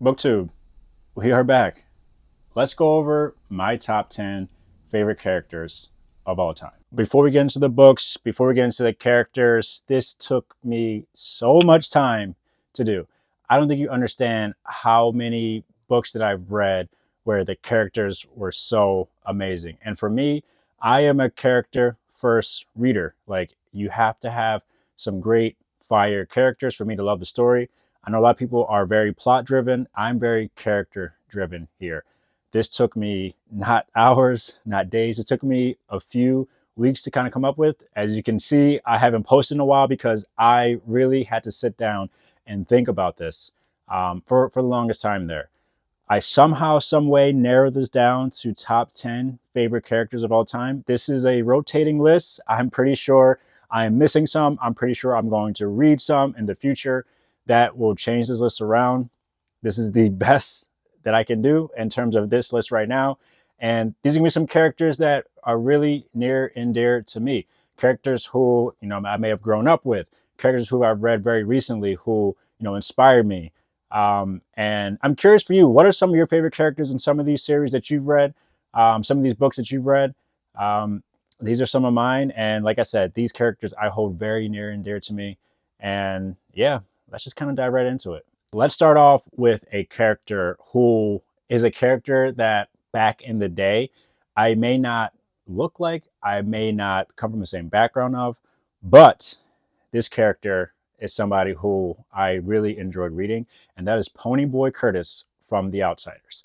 Booktube, we are back. Let's go over my top 10 favorite characters of all time. Before we get into the books, before we get into the characters, this took me so much time to do. I don't think you understand how many books that I've read where the characters were so amazing. And for me, I am a character first reader. Like, you have to have some great fire characters for me to love the story. I know a lot of people are very plot driven. I'm very character driven here. This took me not hours, not days. It took me a few weeks to kind of come up with. As you can see, I haven't posted in a while because I really had to sit down and think about this for the longest time there. I somehow, some way narrowed this down to top 10 favorite characters of all time. This is a rotating list. I'm pretty sure I am missing some. I'm pretty sure I'm going to read some in the future that will change this list around. This is the best that I can do in terms of this list right now. And these are going to be some characters that are really near and dear to me. Characters who, I may have grown up with, characters who I've read very recently who, inspired me. And I'm curious for you, what are some of your favorite characters in some of these series that you've read, some of these books that you've read? These are some of mine. And like I said, these characters I hold very near and dear to me. And yeah, let's just kind of dive right into it. Let's start off with a character who is a character that back in the day, I may not look like, I may not come from the same background of, but this character is somebody who I really enjoyed reading, and that is Ponyboy Curtis from The Outsiders.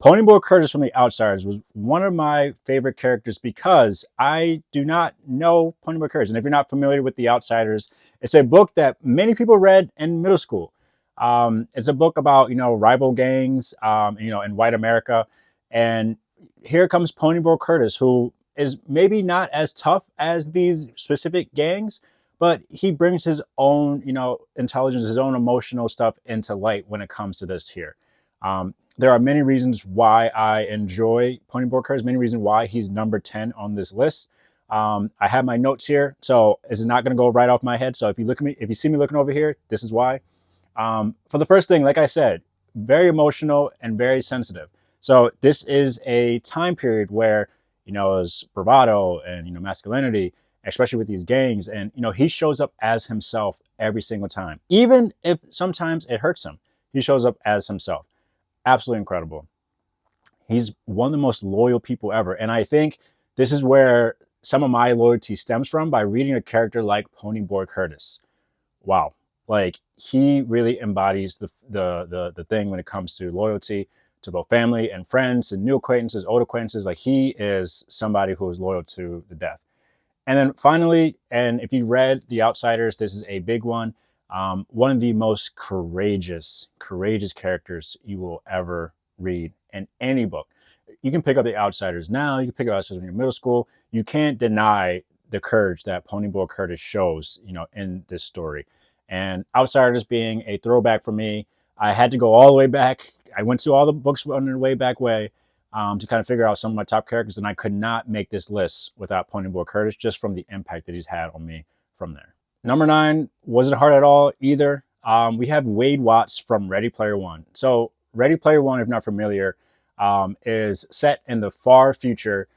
Ponyboy Curtis from The Outsiders was one of my favorite characters because I do not know Ponyboy Curtis. And if you're not familiar with The Outsiders, it's a book that many people read in middle school. It's a book about, rival gangs, in white America. And here comes Ponyboy Curtis, who is maybe not as tough as these specific gangs, but he brings his own, intelligence, his own emotional stuff into light when it comes to this here. There are many reasons why I enjoy Ponyboy Curtis, many reasons why he's number 10 on this list. I have my notes here, so it's not going to go right off my head. So if you see me looking over here, this is why. For the first thing, like I said, very emotional and very sensitive. So this is a time period where, it was bravado and, masculinity, especially with these gangs. And, he shows up as himself every single time, even if sometimes it hurts him. He shows up as himself. Absolutely incredible. He's one of the most loyal people ever. And I think this is where some of my loyalty stems from, by reading a character like Ponyboy Curtis. Wow. Like, he really embodies the thing when it comes to loyalty to both family and friends and new acquaintances, old acquaintances. Like, he is somebody who is loyal to the death. And then finally, and if you read The Outsiders, this is a big one. One of the most courageous characters you will ever read in any book. You can pick up The Outsiders now. You can pick up Outsiders when you're in middle school. You can't deny the courage that Ponyboy Curtis shows, in this story. And Outsiders being a throwback for me, I had to go all the way back. I went to all the books on the way back way to kind of figure out some of my top characters, and I could not make this list without Ponyboy Curtis, just from the impact that he's had on me from there. Number 9 wasn't hard at all either. We have Wade Watts from Ready Player One. So Ready Player One, if not familiar, is set in the far future,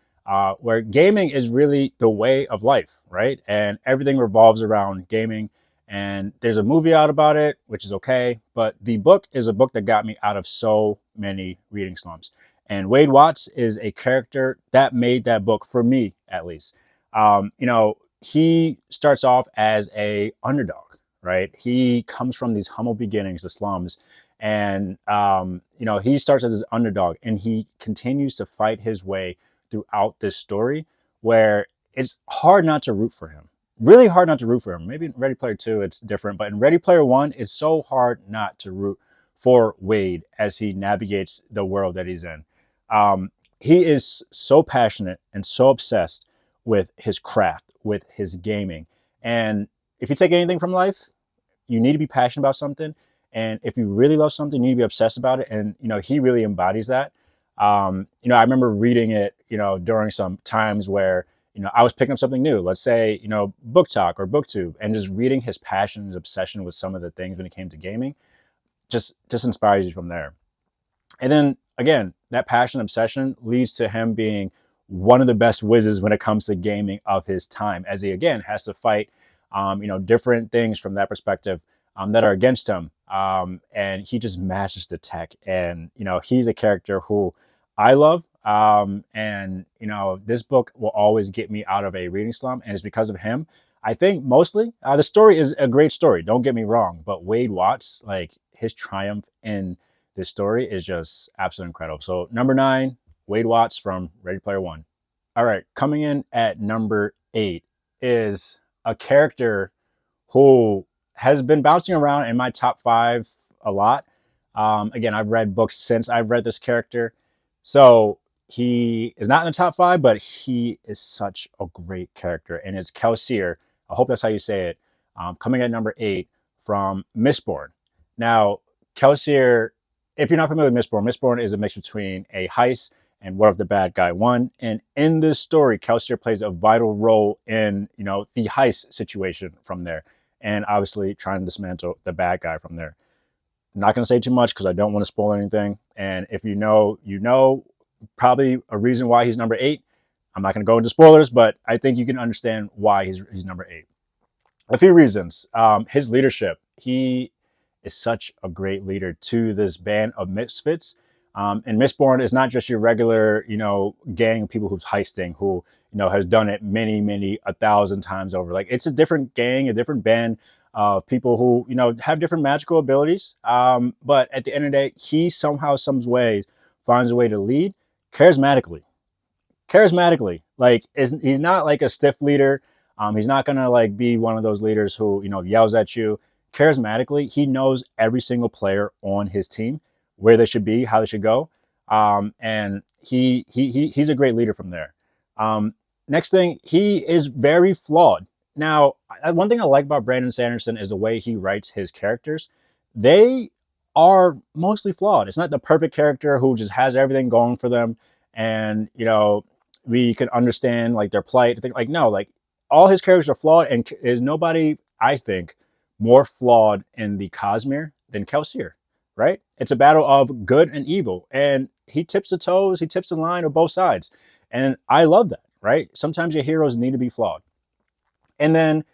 where gaming is really the way of life, right? And everything revolves around gaming. And there's a movie out about it, which is okay. But the book is a book that got me out of so many reading slumps. And Wade Watts is a character that made that book, for me at least. He starts off as a underdog, right? He comes from these humble beginnings, the slums. And, he starts as this underdog, and he continues to fight his way throughout this story, where it's hard not to root for him. Really hard not to root for him. Maybe in Ready Player 2, it's different. But in Ready Player 1, it's so hard not to root for Wade as he navigates the world that he's in. He is so passionate and so obsessed with his craft, with his gaming. And if you take anything from life, you need to be passionate about something. And if you really love something, you need to be obsessed about it. And, he really embodies that. I remember reading it, during some times where, I was picking up something new, let's say, Book Talk or BookTube, and just reading his passion, his obsession with some of the things when it came to gaming. just inspires you from there. And then again, that passion obsession leads to him being one of the best wizards when it comes to gaming of his time, as he again has to fight, different things from that perspective that are against him, and he just matches the tech. And he's a character who I love, and this book will always get me out of a reading slump, and it's because of him. I think mostly the story is a great story. Don't get me wrong, but Wade Watts, like his triumph in this story is just absolutely incredible. So number 9, Wade Watts from Ready Player One. All right, coming in at number 8 is a character who has been bouncing around in my top 5 a lot. Again, I've read books since I've read this character. So he is not in the top 5, but he is such a great character. And it's Kelsier. I hope that's how you say it. Coming at number 8 from Mistborn. Now, Kelsier, if you're not familiar with Mistborn, Mistborn is a mix between a heist and What If the Bad Guy Won. And in this story, Kelsier plays a vital role in, the heist situation from there. And obviously trying to dismantle the bad guy from there. Not going to say too much because I don't want to spoil anything. And if you know probably a reason why he's number 8. I'm not going to go into spoilers, but I think you can understand why he's number 8. A few reasons. His leadership. He is such a great leader to this band of misfits. And Mistborn is not just your regular, gang of people who's heisting, who, has done it many, 1,000 times over. Like, it's a different gang, a different band of people who, have different magical abilities. But at the end of the day, he somehow, finds a way to lead charismatically. Like, he's not like a stiff leader. He's not going to like be one of those leaders who, yells at you. Charismatically, he knows every single player on his team, where they should be, how they should go. And he's a great leader from there. Next thing, he is very flawed. Now, one thing I like about Brandon Sanderson is the way he writes his characters. They are mostly flawed. It's not the perfect character who just has everything going for them. And, we can understand like their plight. Like, no, like all his characters are flawed, and there's nobody, I think, more flawed in the Cosmere than Kelsier, right? It's a battle of good and evil, and he tips the line of both sides. And I love that, right? Sometimes your heroes need to be flawed. And then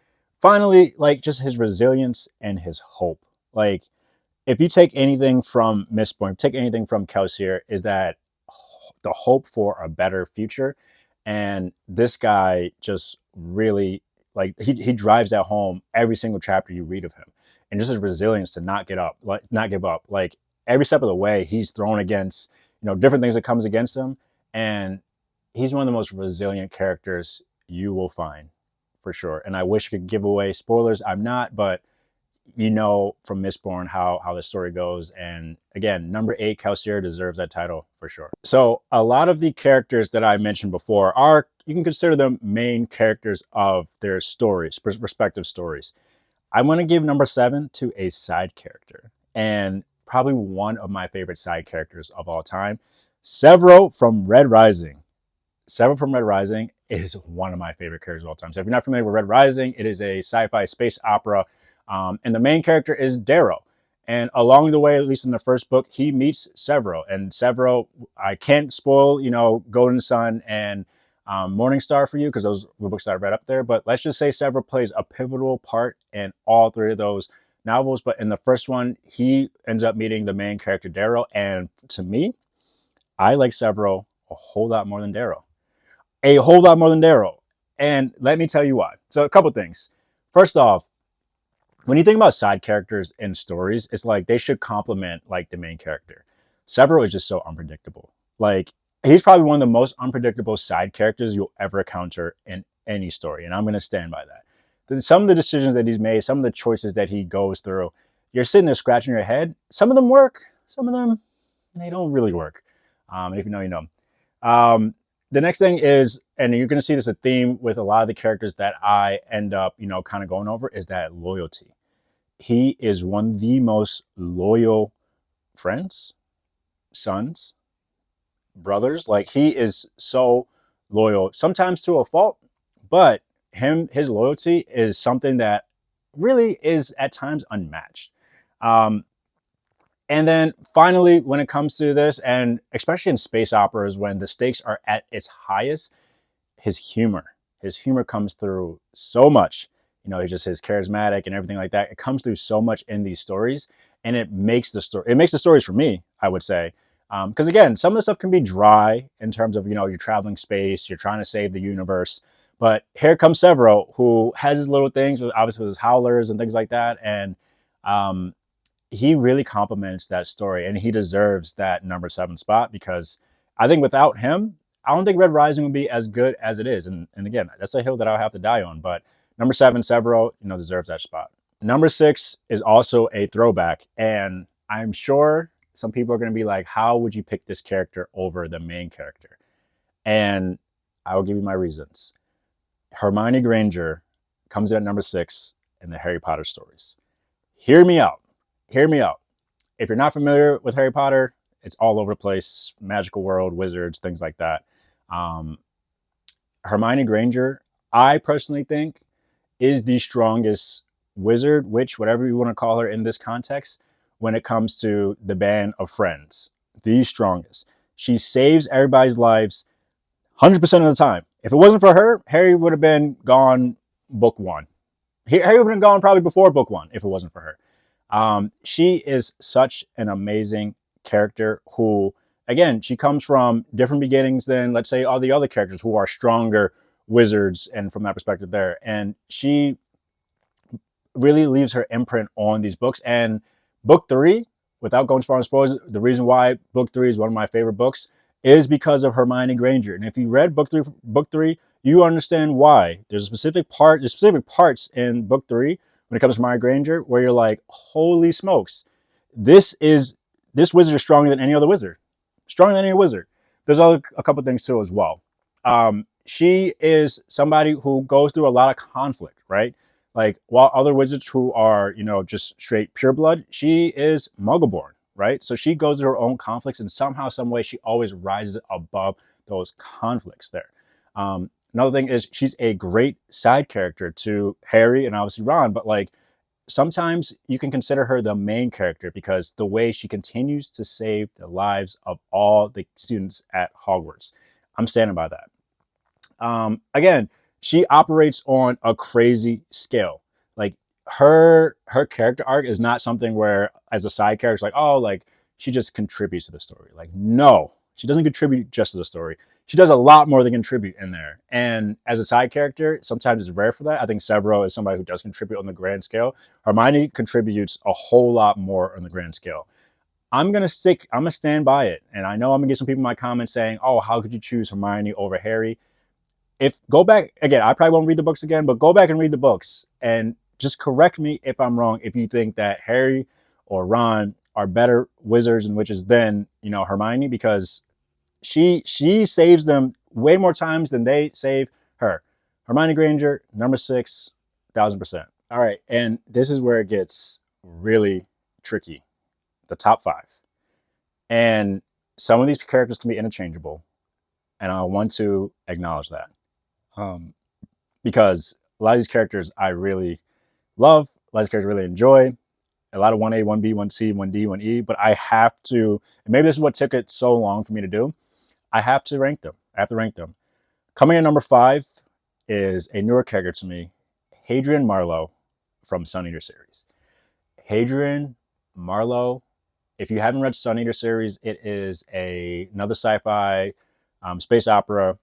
finally, like just his resilience and his hope. Like, if you take anything from Mistborn, take anything from Kelsier, is that the hope for a better future. And this guy just really, like, he drives that home every single chapter you read of him. And just his resilience to not give up. Like, every step of the way, he's thrown against, different things that comes against him. And he's one of the most resilient characters you will find, for sure. And I wish I could give away spoilers. I'm not, but from Mistborn how the story goes. And again, number 8, Kelsier deserves that title for sure. So a lot of the characters that I mentioned before you can consider them main characters of their stories, respective stories. I want to give number 7 to a side character, and probably one of my favorite side characters of all time, Severo from Red Rising. Severo from Red Rising is one of my favorite characters of all time. So if you're not familiar with Red Rising, it is a sci-fi space opera. And the main character is Darrow. And along the way, at least in the first book, he meets Severo. And Severo, I can't spoil, Golden Sun and Morningstar for you, because those were books that I read up there. But let's just say Severo plays a pivotal part in all 3 of those novels. But in the first one, he ends up meeting the main character, Darrow. And to me, I like Severo a whole lot more than Darrow. A whole lot more than Darrow. And let me tell you why. So a couple things. First off, when you think about side characters in stories, it's like they should complement like the main character. Severo is just so unpredictable. Like, he's probably one of the most unpredictable side characters you'll ever encounter in any story. And I'm going to stand by that. Some of the decisions that he's made, some of the choices that he goes through, you're sitting there scratching your head. Some of them work. Some of them, they don't really work. And if you know, you know. The next thing is, and you're going to see this a theme with a lot of the characters that I end up, kind of going over, is that loyalty. He is one of the most loyal friends, sons, brothers. Like, he is so loyal, sometimes to a fault, but his loyalty is something that really is at times unmatched. And then finally, when it comes to this, and especially in space operas, when the stakes are at its highest, his humor. His humor comes through so much. He's just his charismatic and everything like that. It comes through so much in these stories, and it makes the story. It makes the stories for me, I would say, because again, some of the stuff can be dry in terms of you're traveling space, you're trying to save the universe. But here comes Severo, who has his little things, with obviously with his howlers and things like that, and um, he really complements that story, and he deserves that number 7 spot because I think without him, I don't think Red Rising would be as good as it is. And again, that's a hill that I'll have to die on. But number 7, Severo, deserves that spot. Number 6 is also a throwback, and I'm sure some people are going to be like, "How would you pick this character over the main character?" And I will give you my reasons. Hermione Granger comes in at number 6 in the Harry Potter stories. Hear me out. Hear me out. If you're not familiar with Harry Potter, it's all over the place. Magical world, wizards, things like that. Hermione Granger, I personally think, is the strongest wizard, witch, whatever you want to call her in this context, when it comes to the band of friends. The strongest. She saves everybody's lives 100% of the time. If it wasn't for her, Harry would have been gone book 1. Harry would have been gone probably before book 1 if it wasn't for her. She is such an amazing character who, again, she comes from different beginnings than, let's say, all the other characters who are stronger wizards, and from that perspective there. And she really leaves her imprint on these books. And book 3, without going too far on spoilers, the reason why book 3 is one of my favorite books is because of Hermione Granger. And if you read book 3, you understand why. There's specific parts in book 3 when it comes to Hermione Granger where you're like, holy smokes, this wizard is stronger than any other wizard. Stronger than any wizard. There's a couple things too as well. She is somebody who goes through a lot of conflict, right? Like, while other wizards who are, just straight pureblood, she is Muggleborn, right? So she goes through her own conflicts, and somehow, some way, she always rises above those conflicts there. Another thing is she's a great side character to Harry and obviously Ron, but like sometimes you can consider her the main character because the way she continues to save the lives of all the students at Hogwarts. I'm standing by that. Again, she operates on a crazy scale. Like her character arc is not something where, as a side character, it's like, oh, like she just contributes to the story. Like, no, she doesn't contribute just to the story. She does a lot more than contribute in there. And as a side character, sometimes it's rare for that. I think Severo is somebody who does contribute on the grand scale. Hermione contributes a whole lot more on the grand scale. I'm going to stand by it. And I know I'm going to get some people in my comments saying, oh, how could you choose Hermione over Harry? Go back, again, I probably won't read the books again, but go back and read the books and just correct me if I'm wrong if you think that Harry or Ron are better wizards and witches than, Hermione, because she saves them way more times than they save her. Hermione Granger, number 6, 1000%. All right, and this is where it gets really tricky. The top 5. And some of these characters can be interchangeable, and I want to acknowledge that. Because a lot of these characters I really love, a lot of these characters I really enjoy, a lot of 1A, 1B, 1C, 1D, 1E, but I have to, and maybe this is what took it so long for me to do, I have to rank them. Coming in number 5 is a newer character to me, Hadrien Marlo from Sun Eater series. Hadrien Marlo, if you haven't read Sun Eater series, it is another sci-fi space opera,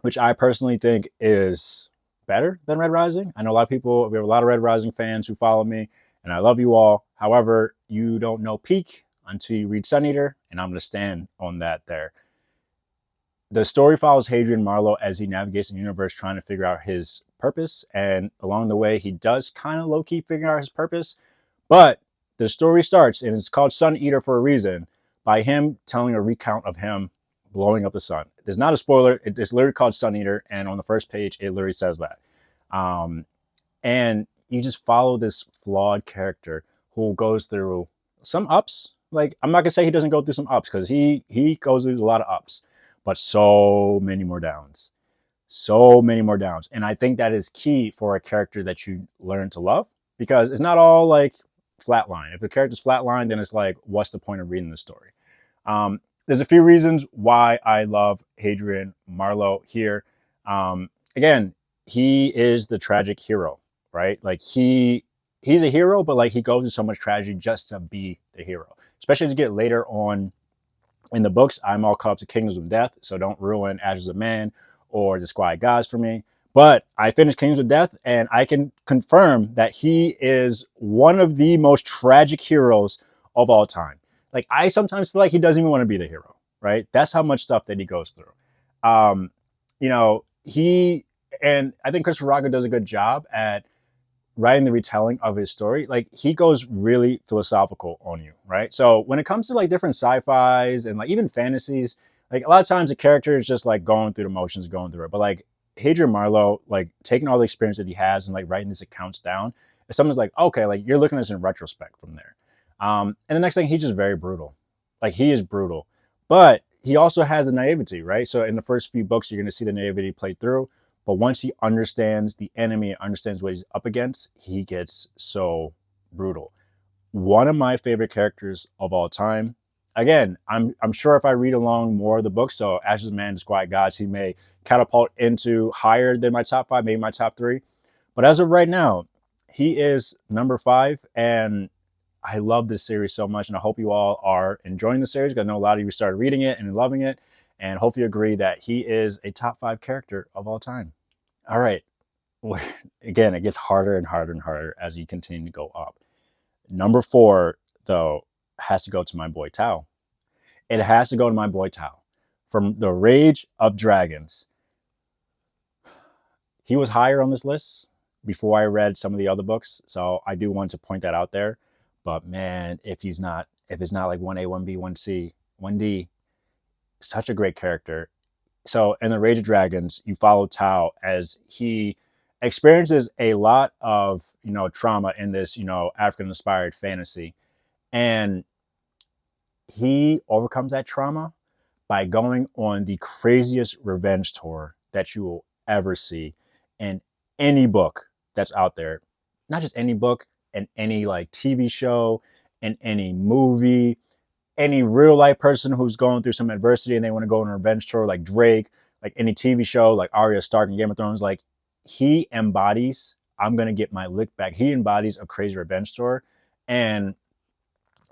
which I personally think is better than Red Rising. I know a lot of people, we have a lot of Red Rising fans who follow me, and I love you all. However, you don't know peak until you read Sun Eater, and I'm going to stand on that there. The story follows Hadrien Marlo as he navigates the universe trying to figure out his purpose, and along the way, he does kind of low-key figure out his purpose, but the story starts, and it's called Sun Eater for a reason, by him telling a recount of him blowing up the sun. There's not a spoiler. It's literally called Sun Eater, and on the first page, it literally says that. And you just follow this flawed character who goes through some ups. Like, I'm not gonna say he doesn't go through some ups, because he goes through a lot of ups, but so many more downs. So many more downs. And I think that is key for a character that you learn to love, because it's not all like flatline. If the character's flatline, then it's like, what's the point of reading the story? There's a few reasons why I love Hadrien Marlo here. Again, he is the tragic hero, right? Like he's a hero, but like he goes through so much tragedy just to be the hero. Especially as you get later on in the books, I'm all caught up to Kingdoms of Death, so don't ruin Ashes of Man or Disquiet Gods for me. But I finished Kingdoms of Death, and I can confirm that he is one of the most tragic heroes of all time. Like, I sometimes feel like he doesn't even want to be the hero, right? That's how much stuff that he goes through. You know, and I think Christopher Rocco does a good job at writing the retelling of his story. Like, he goes really philosophical on you, right? So when it comes to like different sci-fis and like even fantasies, like a lot of times the character is just like going through the motions, going through it. But like Hadrien Marlo, like taking all the experience that he has and like writing these accounts down, if someone's like, okay, like you're looking at this in retrospect from there. And the next thing, he's just very brutal. Like he is brutal, but he also has a naivety, right? So in the first few books, you're going to see the naivety play through. But once he understands the enemy, understands what he's up against, he gets so brutal. One of my favorite characters of all time. Again, I'm sure if I read along more of the books, so Ashes of Man, Disquiet Gods, he may catapult into higher than my top 5, maybe my top 3. But as of right now, he is number 5, and I love this series so much, and I hope you all are enjoying the series, because I know a lot of you started reading it and loving it, and hopefully agree that he is a top 5 character of all time. All right. Again, it gets harder and harder and harder as you continue to go up. Number 4, though, has to go to my boy Tao. It has to go to my boy Tao. From The Rage of Dragons. He was higher on this list before I read some of the other books, so I do want to point that out there. But man, if it's not like 1A, 1B, 1C, 1D, such a great character. So in The Rage of Dragons, you follow Tao as he experiences a lot of, trauma in this, African-inspired fantasy. And he overcomes that trauma by going on the craziest revenge tour that you will ever see in any book that's out there. Not just any book, in any like TV show, in any movie, any real life person who's going through some adversity and they want to go on a revenge tour, like Drake, like any TV show, like Arya Stark in Game of Thrones, like he embodies, I'm going to get my lick back. He embodies a crazy revenge tour. And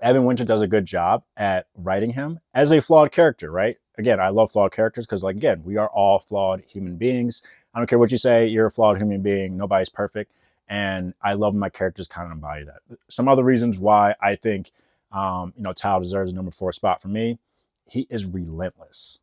Evan Winter does a good job at writing him as a flawed character, right? Again, I love flawed characters because, like, again, we are all flawed human beings. I don't care what you say, you're a flawed human being. Nobody's perfect. And I love my characters kind of embody that. Some other reasons why I think, Tao deserves a number 4 spot for me. He is relentless.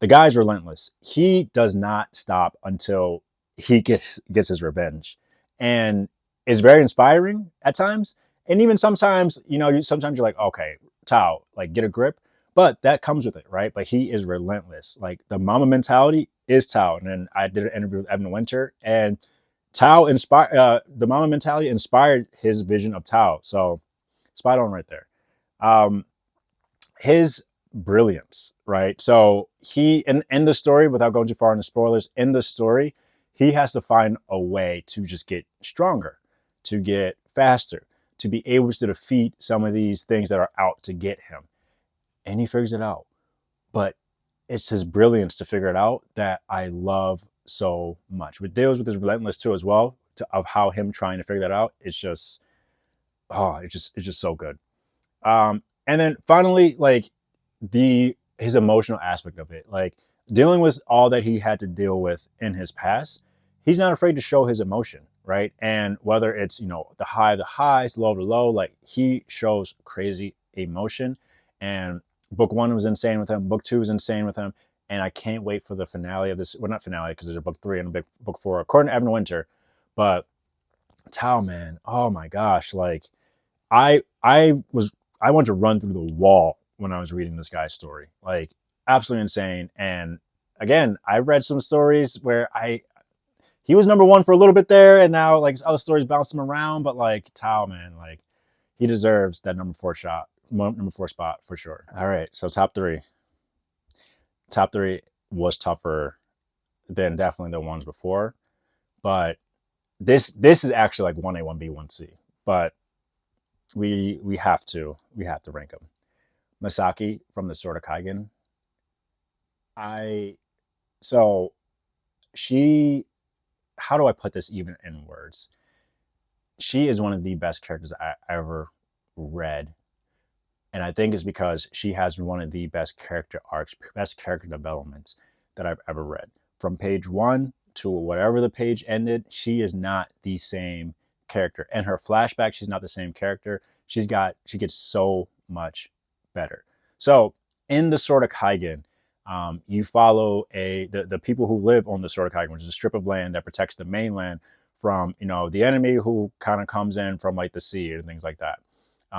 The guy's relentless. He does not stop until he gets his revenge. And it's very inspiring at times. And even sometimes, sometimes you're like, okay, Tao, like get a grip. But that comes with it, right? But he is relentless. Like the mama mentality is Tao. And then I did an interview with Evan Winter, and Tao inspired the mama mentality inspired his vision of Tao. So spot on right there. His brilliance, right? So he in the story, without going too far into spoilers, in the story, he has to find a way to just get stronger, to get faster, to be able to defeat some of these things that are out to get him. And he figures it out. But it's his brilliance to figure it out that I love so much. It deals with his relentless too as well, of how him trying to figure that out. It's just, it's just so good. And then finally, like his emotional aspect of it, like dealing with all that he had to deal with in his past, he's not afraid to show his emotion, right? And whether it's, the highs, low to low, like he shows crazy emotion. And book 1 was insane with him. Book 2 was insane with him. And I can't wait for the finale of this. Well, not finale, because there's a book 3 and a book 4, according to Evan Winter. But Tao, man, oh my gosh. Like I wanted to run through the wall when I was reading this guy's story. Like absolutely insane. And again, I read some stories where he was number 1 for a little bit there, and now like other stories bounced him around. But like Tao, man, like he deserves that number 4 spot for sure. All right, so top 3. Top 3 was tougher than definitely the ones before, but this is actually like 1A, 1B, 1C. But we have to rank him. Masaki from the Sword of Kaigen. I so she how do I put this even in words? She is one of the best characters I ever read. And I think it's because she has one of the best character arcs, best character developments that I've ever read. From page one to whatever the page ended, she is not the same character. And her flashback, she's not the same character. She gets so much better. So in the Sword of Kaigen, you follow the people who live on the Sword of Kaigen, which is a strip of land that protects the mainland from the enemy who kind of comes in from like the sea and things like that.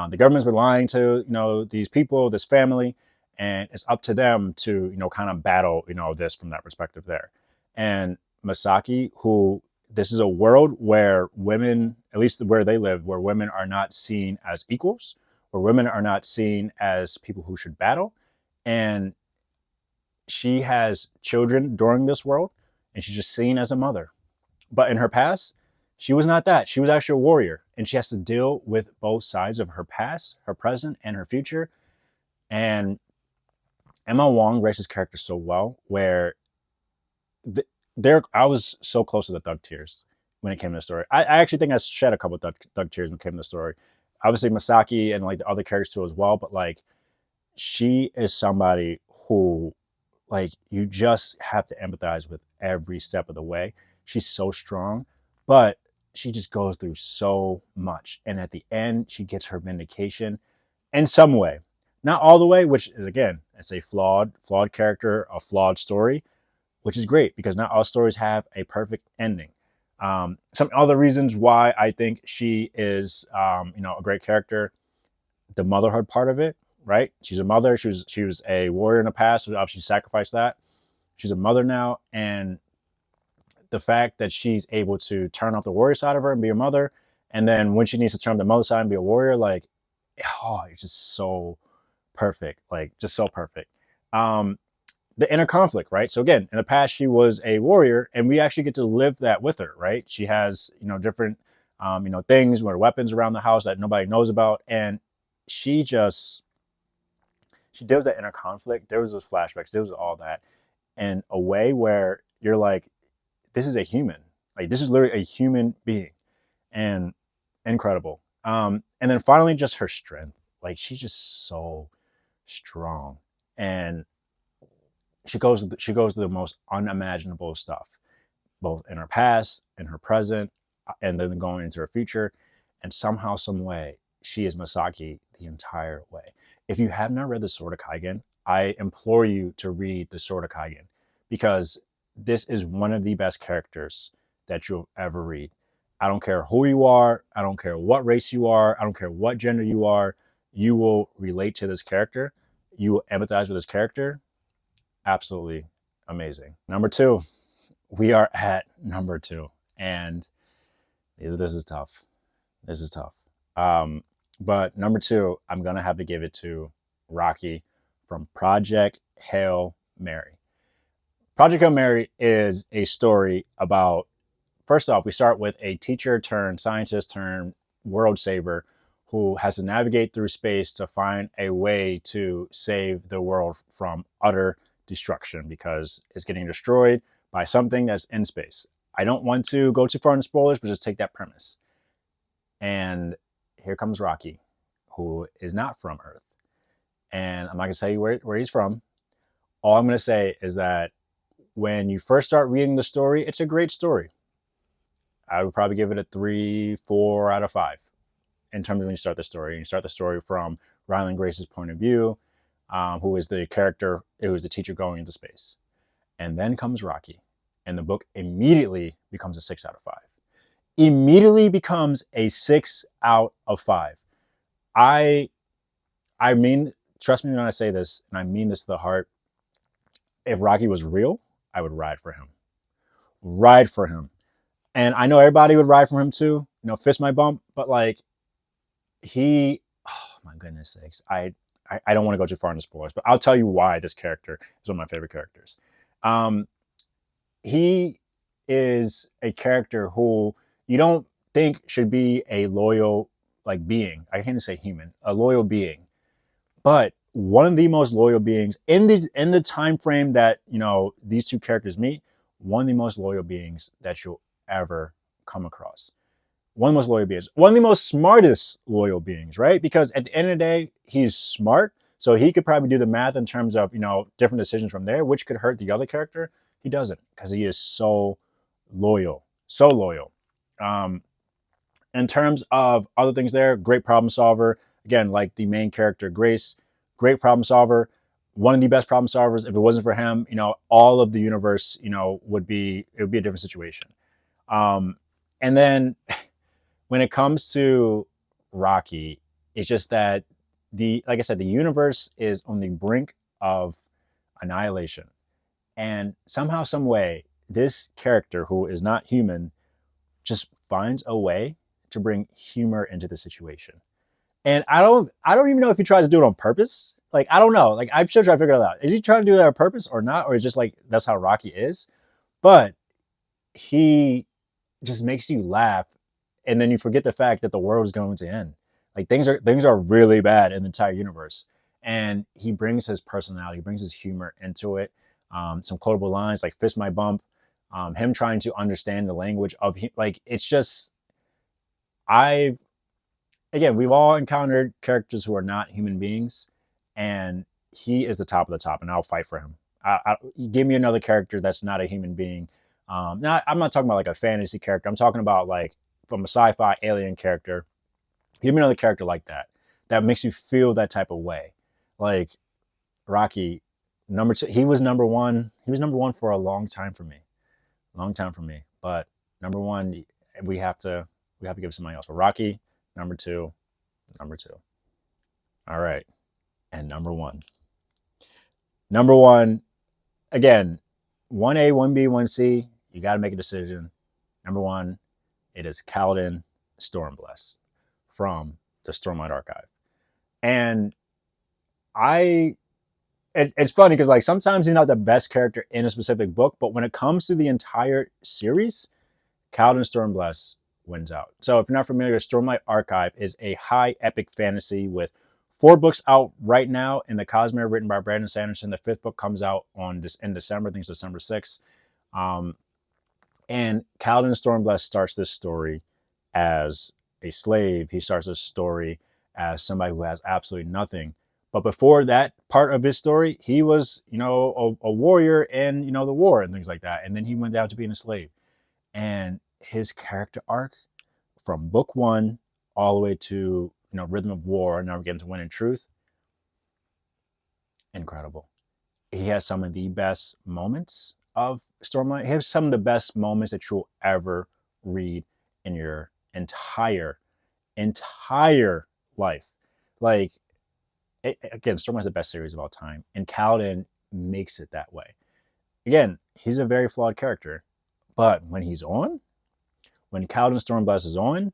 The government's been lying to these people, this family, and it's up to them to kind of battle this from that perspective there. And Masaki, who this is a world where women, at least where they live, where women are not seen as equals, where women are not seen as people who should battle, and she has children during this world, and she's just seen as a mother. But in her past, she was not that. She was actually a warrior, and she has to deal with both sides of her past, her present, and her future. And Emma Wong writes this character so well, where I was so close to the thug tears when it came to the story. I actually think I shed a couple of thug tears when it came to the story. Obviously, Masaki and like the other characters too as well, but like she is somebody who like you just have to empathize with every step of the way. She's so strong, but she just goes through so much. And at the end, she gets her vindication in some way. Not all the way, which is, again, it's a flawed character, a flawed story, which is great because not all stories have a perfect ending. Some other reasons why I think she is, a great character, the motherhood part of it, right? She's a mother. She was a warrior in the past, so obviously she sacrificed that. She's a mother now, and the fact that she's able to turn off the warrior side of her and be a mother, and then when she needs to turn the mother side and be a warrior, like, it's just so perfect, like just so perfect. The inner conflict, right? So again, in the past, she was a warrior, and we actually get to live that with her, right? She has different things with weapons around the house that nobody knows about, and she deals with that inner conflict. There was those flashbacks, there was all that, in a way where you're like, this is a human. Like this is literally a human being, and incredible. And then finally, just her strength. Like she's just so strong, and she goes to the most unimaginable stuff, both in her past, in her present, and then going into her future. And somehow, some way, she is Masaki the entire way. If you have not read The Sword of Kaigen, I implore you to read The Sword of Kaigen, because this is one of the best characters that you'll ever read. I don't care who you are. I don't care what race you are. I don't care what gender you are. You will relate to this character. You will empathize with this character. Absolutely amazing. Number two, we are at number two. And this is tough. This is tough. But number two, I'm going to have to give it to Rocky from Project Hail Mary. Project Hail Mary is a story about, first off, we start with a teacher turned scientist turned world saver who has to navigate through space to find a way to save the world from utter destruction because it's getting destroyed by something that's in space. I don't want to go too far into spoilers, but just take that premise. And here comes Rocky, who is not from Earth. And I'm not going to tell you where he's from. All I'm going to say is that when you first start reading the story, it's a great story. I would probably give it a 3, 4 out of 5 in terms of when you start the story. And you start the story from Ryland Grace's point of view, who is the character, who is the teacher going into space. And then comes Rocky, and the book immediately becomes a 6 out of 5. Immediately becomes a 6 out of 5. I mean, trust me when I say this, and I mean this to the heart. If Rocky was real, I would ride for him. Ride for him. And I know everybody would ride for him too, fist my bump, but like oh my goodness sakes. I don't want to go too far into spoilers, but I'll tell you why this character is one of my favorite characters. He is a character who you don't think should be a loyal like being. I can't say human, a loyal being, but one of the most loyal beings in the time frame that these two characters meet. One of the most loyal beings that you'll ever come across. One of the most loyal beings. One of the most smartest loyal beings, right? Because at the end of the day, he's smart. So he could probably do the math in terms of, different decisions from there, which could hurt the other character. He doesn't, because he is so loyal. So loyal. In terms of other things there, great problem solver. Again, like the main character, Grace, great problem solver. One of the best problem solvers. If it wasn't for him, all of the universe, it would be a different situation. And then when it comes to Rocky, it's just that like I said, the universe is on the brink of annihilation. And somehow, some way, this character who is not human just finds a way to bring humor into the situation. And I don't even know if he tries to do it on purpose. Like, I don't know. Like, I'm still trying to figure it out. Is he trying to do that on purpose or not? Or is just like, that's how Rocky is? But he just makes you laugh. And then you forget the fact that the world is going to end. Like, things are really bad in the entire universe. And he brings his personality, brings his humor into it. Some quotable lines like fist my bump. Him trying to understand the language of like, it's just, we've all encountered characters who are not human beings, and he is the top of the top, and I'll fight for him. Give me another character that's not a human being. I'm not talking about like a fantasy character. I'm talking about like from a sci-fi alien character. Give me another character like that makes you feel that type of way. Like Rocky, number 2, he was number 1. He was number 1 for a long time for me. But number 1, we have to give somebody else. But Rocky, number 2. All right. And number 1. Again, 1A, 1B, 1C. You got to make a decision. Number 1, it is Kaladin Stormblessed from the Stormlight Archive. And it's funny because like sometimes he's not the best character in a specific book, but when it comes to the entire series, Kaladin Stormblessed wins out. So if you're not familiar, Stormlight Archive is a high epic fantasy with 4 books out right now in the Cosmere, written by Brandon Sanderson. The 5th book comes out in December. I think it's December 6th. And Kaladin Stormblessed starts this story as a slave. He starts this story as somebody who has absolutely nothing. But before that part of his story, he was, a warrior in, the war and things like that. And then he went down to being a slave. And his character arc from book 1 all the way to, Rhythm of War, and now we're getting to Win in Truth. Incredible. He has some of the best moments of Stormlight. He has some of the best moments that you'll ever read in your entire life. Like, again, Stormlight's the best series of all time, and Kaladin makes it that way. Again, he's a very flawed character, but when Kaladin Stormblessed is on,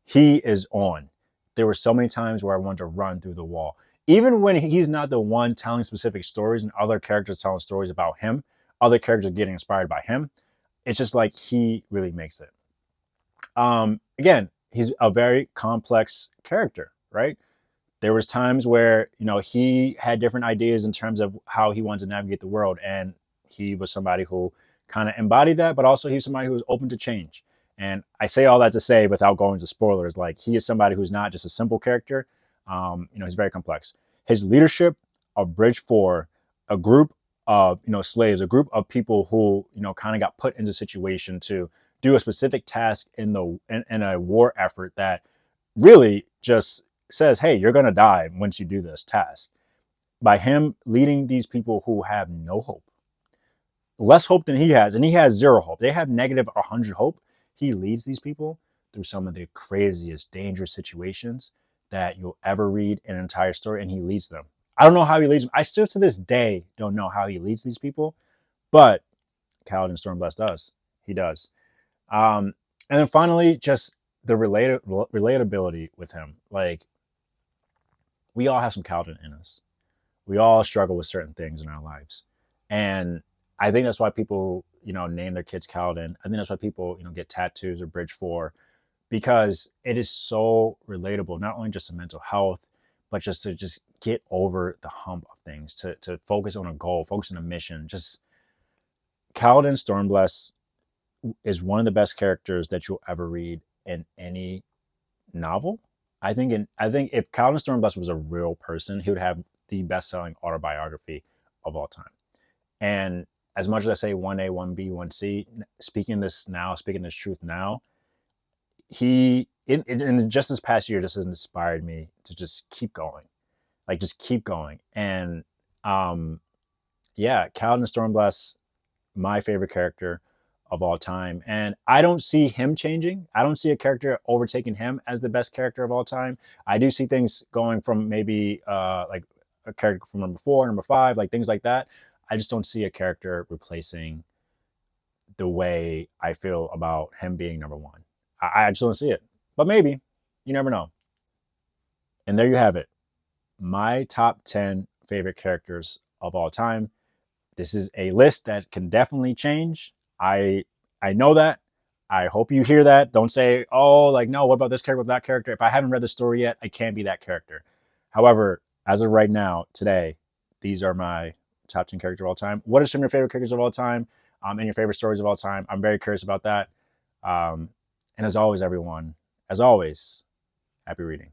he is on. There were so many times where I wanted to run through the wall. Even when he's not the one telling specific stories and other characters telling stories about him, other characters are getting inspired by him. It's just like he really makes it. Again, he's a very complex character, right? There was times where, he had different ideas in terms of how he wanted to navigate the world. And he was somebody who kind of embodied that, but also he's somebody who was open to change. And I say all that to say, without going to spoilers, like he is somebody who's not just a simple character. He's very complex. His leadership of Bridge 4, a group of, slaves, a group of people who, kind of got put into a situation to do a specific task in a war effort that really just says, hey, you're going to die once you do this task. By him leading these people who have no hope, less hope than he has, and he has 0 hope. They have negative 100 hope. He leads these people through some of the craziest, dangerous situations that you'll ever read in an entire story, and he leads them. I don't know how he leads them. I still, to this day, don't know how he leads these people, but Kaladin Stormblessed does. He does. And then finally, just the relatability with him. Like, we all have some Kaladin in us. We all struggle with certain things in our lives. And I think that's why people, name their kids Kaladin. I think that's why people, get tattoos or Bridge 4, because it is so relatable, not only just to mental health, but just to just get over the hump of things, to focus on a goal, focus on a mission. Just Kaladin Stormblessed is one of the best characters that you'll ever read in any novel. I think if Kaladin Stormblessed was a real person, he would have the best-selling autobiography of all time. And as much as I say 1A, 1B, 1C, speaking this truth now, he in just this past year just has inspired me to just keep going, like just keep going. And yeah, Kaladin Stormblessed, my favorite character of all time, and I don't see him changing. I don't see a character overtaking him as the best character of all time. I do see things going from maybe like a character from number 4, number 5, like things like that. I just don't see a character replacing the way I feel about him being number 1. I just don't see it. But maybe. You never know. And there you have it. My top 10 favorite characters of all time. This is a list that can definitely change. I know that. I hope you hear that. Don't say, oh, like, no, what about this character, what about that character? If I haven't read the story yet, I can't be that character. However, as of right now, today, these are my top 10 characters of all time. What are some of your favorite characters of all time and your favorite stories of all time? I'm very curious about that. And as always, everyone, as always, happy reading.